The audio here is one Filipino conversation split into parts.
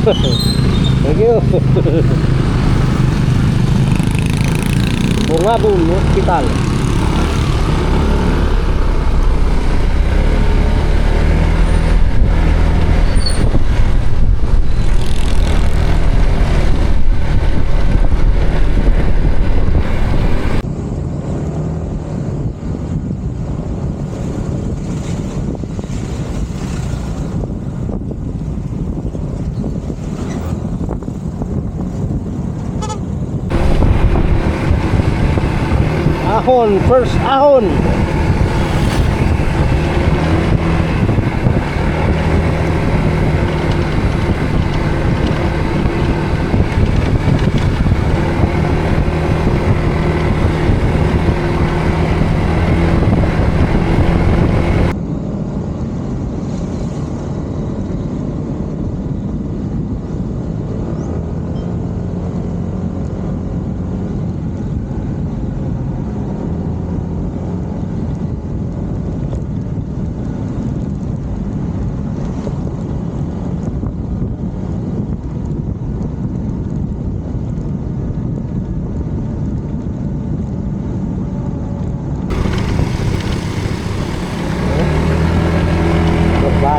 Thank you. Bungabon Hospital. Ahon, first ahon.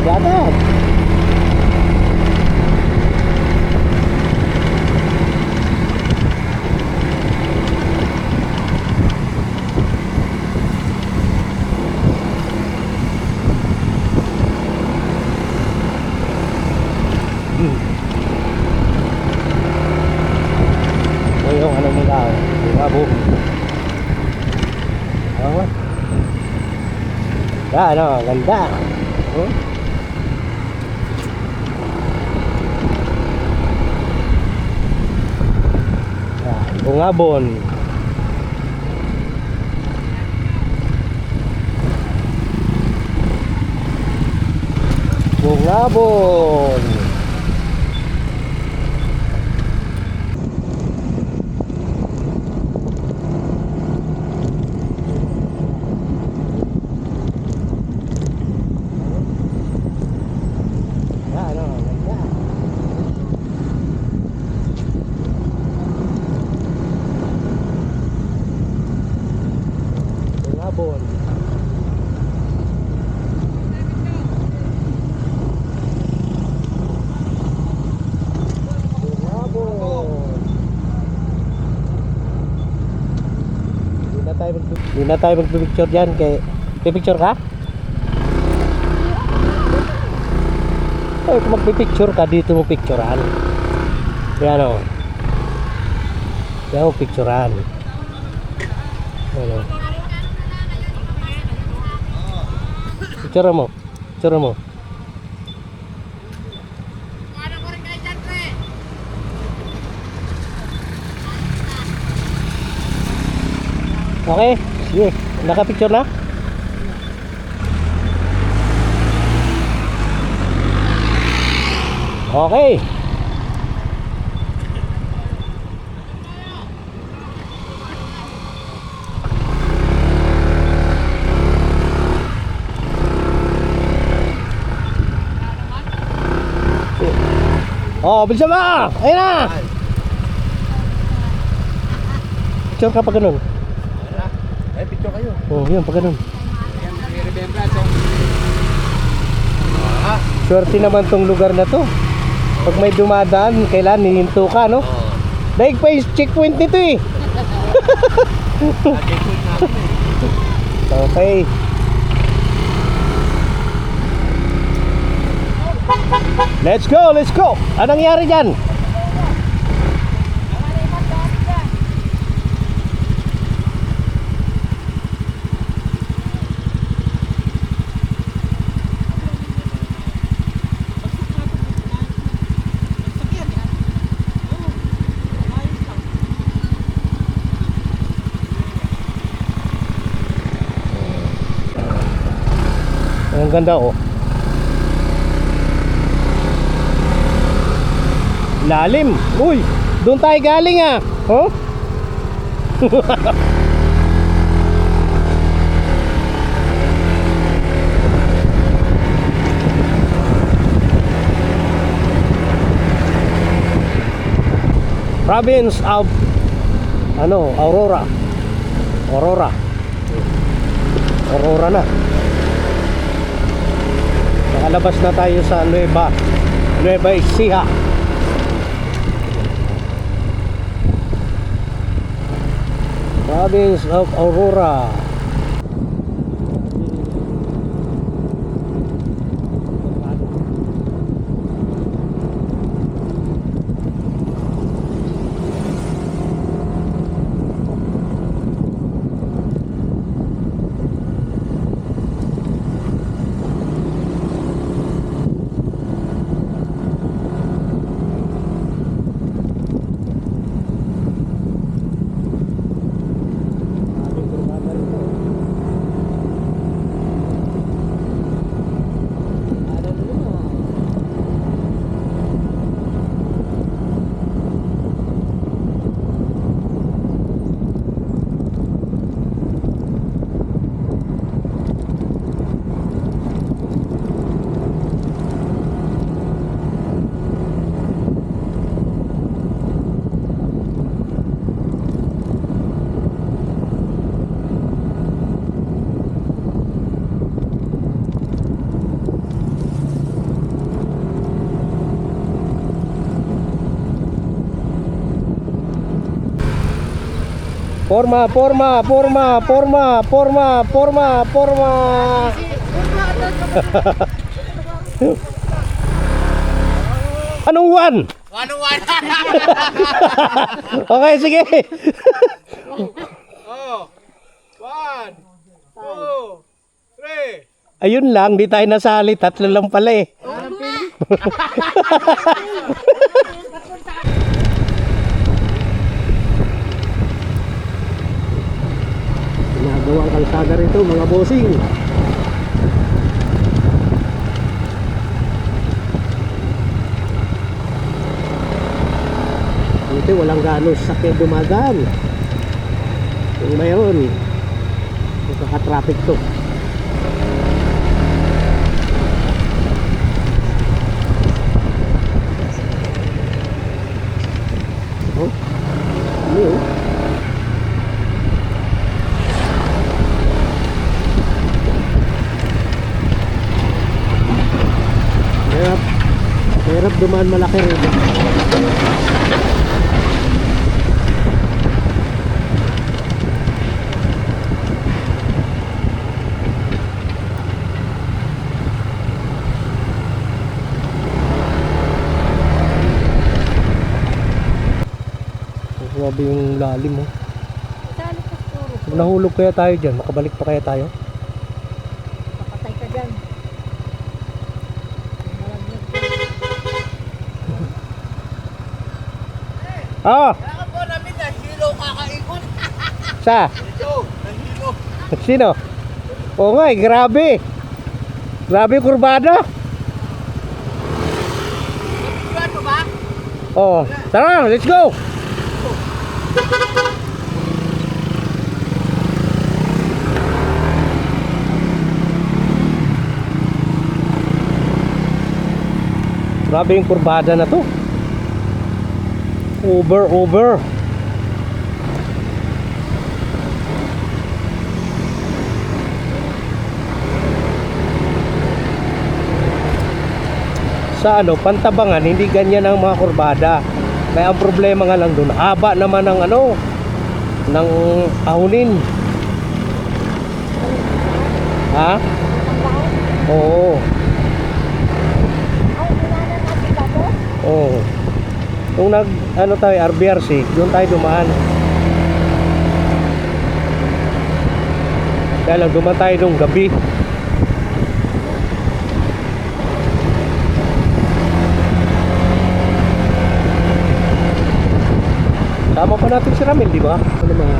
Dagat. Yung ano mo daw, bungabon. Oh. Ya, ano, ganda. Oh. Bungabon. Bungabon. Bungabon. Hindi na tayo magpipicture dyan. Pipicture ka? Ay, kung magpipicture ka, dito mo picturean. Yan o. Yan mo picturean. Ano? Picture mo. Picture mo. Okay, sige. Naka-picture na? Okay. Oh, bilisan mo! Ayun na! Picture ka pa ganun. Ay, picture kayo. Oh, yun, pa ganun. Ayan, may remembrance. Swerte naman tong lugar na to. Pag may dumadaan, kailan hihinto ka, no? Daig pa yung checkpoint nito eh. Okay. Let's go, let's go. Anong nangyari dyan? Ang ganda oh. Lalim. Uy, doon tayo galing ah. Oh? Province of Aurora. Aurora na. Nakalabas na tayo sa Nueva Ecija. Province of Aurora. Forma. Anong one? One. Okay, sige. Oh. 1, 2, 3. Ayun lang, di tayo nasali. Tatlo lang pala eh. Ginagawang kalsada rito, mga bossing. Dito walang gaano sakyan dumadaan. Kung mayroon, magkaka-traffic to. Oh, ini oh. Hirap dumaan malaki rin. Grabe yung lalim mo. Kung nahulog kaya tayo dyan, makabalik pa kaya tayo? Papatay ka dyan. Ah! Kaya po namin na hilo kakaikot. Sa? Ito, nahilo. Sino? Oo nga eh, grabe. Grabe kurbada. Ano ba? Oo. Tara, let's go! Grabe yung kurbada na to. Over. Sa Pantabangan, hindi ganyan ang mga kurbada. Kaya ang problema nga lang doon, haba naman ng ng ahunin. Ha? Oo. Oo. Kung tayo, RBRC, doon tayo dumaan. Kaya lang, dumaan tayo nung gabi. Tama pa natin si Ramil, di ba? Ano mga...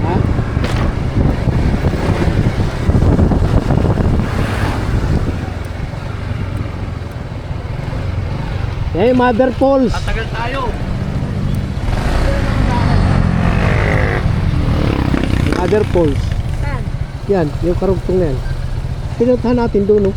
Ha? Hey, Mother Falls. Tatagal tayo. Mother Falls. Saan? Yan, yung karugtong na yan. Pinuntahan natin doon, no?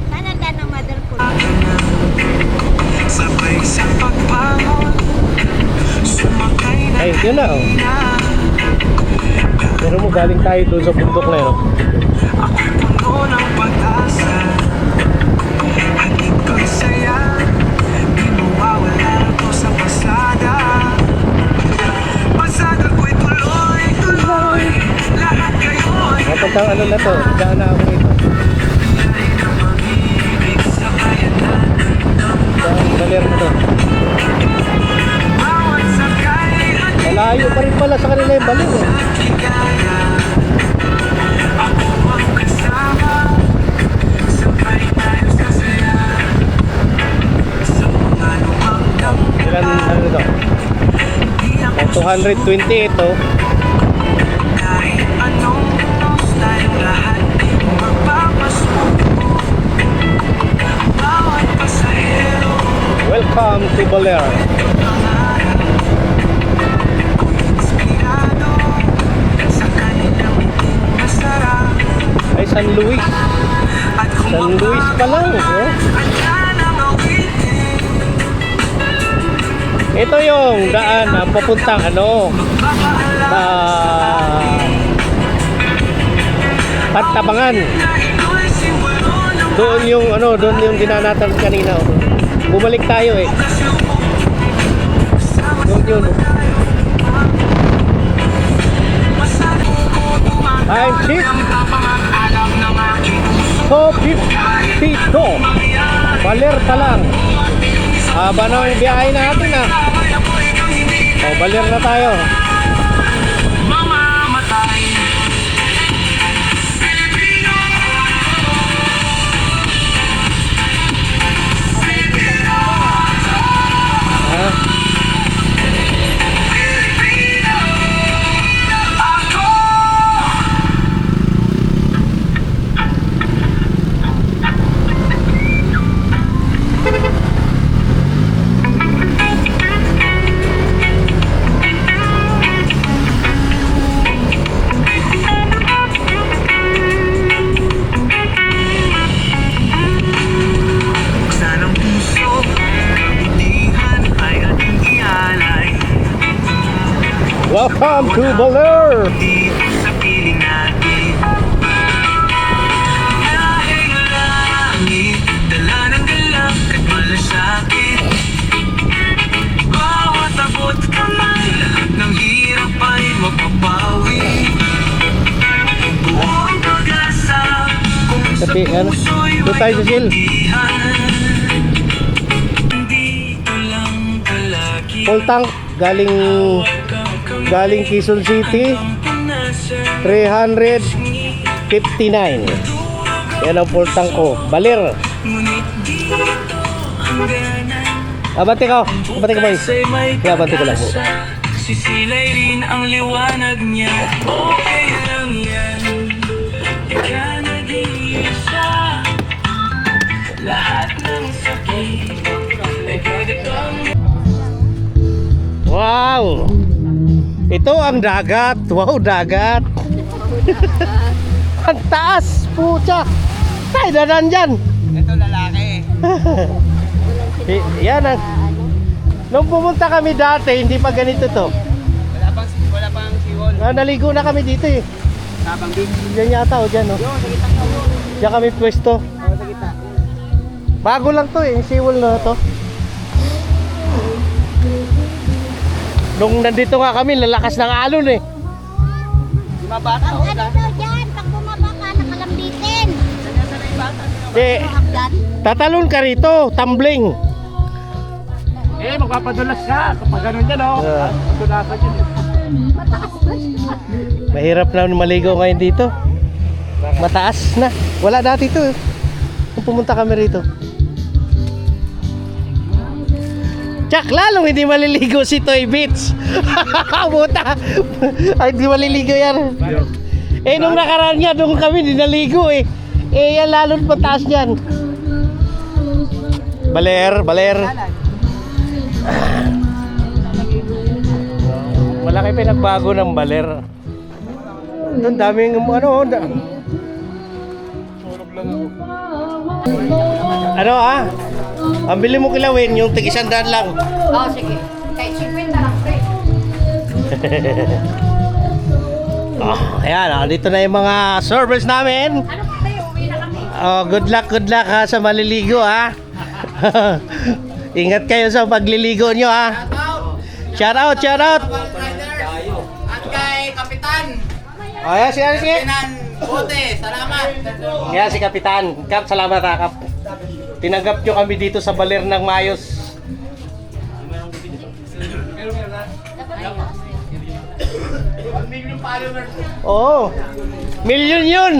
Mananda ng mother ko. Sabay sa pagbangon, sumakay na Ay, yun na oh. Pero mo galing tayo doon sa bundok na yun. Oh. ako'y puno ng pag-asa. Hangin ko'y saya, di mawawala ito sa pasada. Pasada ko'y tuloy-tuloy, lahat kayo'y Mapuntang ano na to, daan na ako rito. ibig sa kayanan. Daan, baler na to. Bawat sakay at Malayo pa rin pala sa kanila yung baler eh. ligaya. Ako ang kasama, sabay tayo sasaya. Sa mga lumang Ilan ano to? di ako 220 ito. kahit anong unos tayong lahat di magpapasuko. Bawat pasahero, Welcome to Baler. pangarap. Inspirado sa kanilang masarap. Ay, San Luis. At kung San Luis pa lang. Oh. andyan ang awitin, Ito yung daan na papuntang ano, magpapaalala Pantabangan. na ito'y simbolo ng Doon yung ano, doon yung dinanatan kanina. Oh. Bumalik tayo eh. pagkasubok. Doon yun. Oh. Time check. Alam ng aking So, 52. Baler pa lang. Haba na yung biyahe natin ah. Oh, baler na tayo. mamamatay. Pilipino, Ha? Pilipino, ako. Buksan ang puso, kabutihan ay ating ialay. Welcome to Baler. Dito sa piling natin. Lahing langit, dala ng galak at malasakit. Bawat abot kamay, lahat ng hirap ay mapapawi. Buong pag-asa, kung sa Tapi, ano, puso'y doon tayo sa Sil. kabutihan. Dito lang palagi Full tank galing Quezon City. 359. Yan ang full tank ko. Baler. Ngunit dito hangganan. Abante ka. Abante ka boy. Sa'y may Yeah, abante ko lang po. pag-asa. Sisilay rin ang liwanag niya. Okay lang yan. Di ka nag-iisa. Lahat ng sakit ay pwede kang Wow. Ito ang dagat. Wow, dagat. Ang taas. Pucha. Tayo na nandyan. Ito lalaki. Yan ang... Nung pumunta kami dati, hindi pa ganito to. Wala pang siwol. Naligo na kami dito eh. Tabang beach. Diyan yata o dyan o. Yo, sa gitna ka mo. Diyan kami pwesto. Sa gitna. Bago lang to eh, yung seawall na to. Nung nandito nga kami, lalakas ng alon eh. Di mabata Pag ano daw dyan, pag bumaba ka, nakalambitin. Sana yung bata. Di, Hagdan. tatalon ka rito, tumbling. Eh, magpapadulas ka. Kapag ganun dyan, oh. Yeah. Padulasan dyan. Mataas ba siya? Mahirap na maligo ngayon dito. Mataas na. Wala dati to eh. Kung pumunta kami rito. Tsak, lalong hindi maliligo si Toy Beach. Buta. Ay, hindi maliligo yan. Eh, nung nakaraan nga, doon kami, hindi naligo eh. Eh, yan lalong mataas yan. Baler, baler. Malaki pinagbago ng baler. Ang daming ano, ano ah? Ang bili mo kilawin, yung tig-100 lang. Oo, sige. Kahit 50 lang, pre. Ayan, dito na yung mga servers namin. Ano pa tayo? Uwi na kami. Oh, good luck ha sa maliligo ha. Ingat kayo sa pagliligo nyo ha. Shout out. At kay Kapitan. Oh, yan si Kapitan Bote, salamat. Yan si Kapitan. Kap, salamat ha, Kap. Tinanggap nyo kami dito sa baler ng Mayos. Oo. Million yun.